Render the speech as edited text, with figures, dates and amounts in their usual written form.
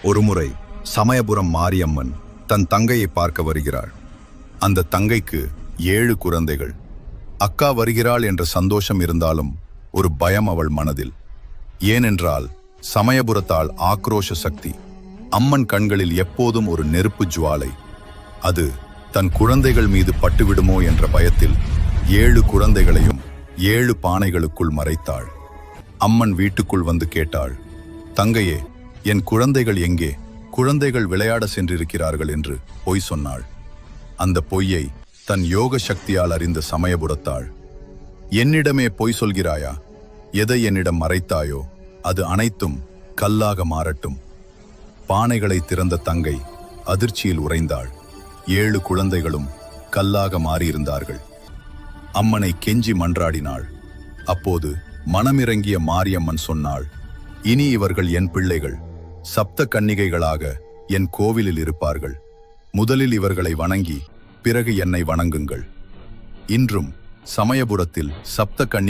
ஒருமுறை சமயபுரம் மாரியம்மன் தன் தங்கையை பார்க்க வருகிறாள். அந்த தங்கைக்கு 7 குழந்தைகள். அக்கா வருகிறாள் என்ற சந்தோஷம் இருந்தாலும் ஒரு பயம் அவள் மனதில். ஏனென்றால் சமயபுரத்தால் ஆக்ரோஷ சக்தி. அம்மன் கண்களில் எப்போதும் ஒரு நெருப்பு ஜுவாலை. அது தன் குழந்தைகள் மீது பட்டுவிடுமோ என்ற பயத்தில் 7 குழந்தைகளையும் 7 பானைகளுக்குள் மறைத்தாள். அம்மன் வீட்டுக்குள் வந்து கேட்டாள், தங்கையே, என் குழந்தைகள் எங்கே? குழந்தைகள் விளையாட சென்றிருக்கிறார்கள் என்று பொய் சொன்னாள். அந்த பொய்யை தன் யோக சக்தியால் அறிந்த சமயபுரத்தாள், என்னிடமே பொய் சொல்கிறாயா? எதை என்னிடம் மறைத்தாயோ அது அனைத்தும் கல்லாக மாறட்டும். பானைகளை திறந்த தங்கை அதிர்ச்சியில் உறைந்தாள். 7 குழந்தைகளும் கல்லாக மாறியிருந்தார்கள். அம்மனை கெஞ்சி மன்றாடினாள். அப்போது மனமிறங்கிய மாரியம்மன் சொன்னாள், இனி இவர்கள் என் பிள்ளைகள். சப்த கன்னிகைகளாக என் கோவிலில் இருப்பார்கள். முதலில் இவர்களை வணங்கி பிறகு என்னை வணங்குங்கள். இன்றும் சமயபுரத்தில் சப்த கன்னி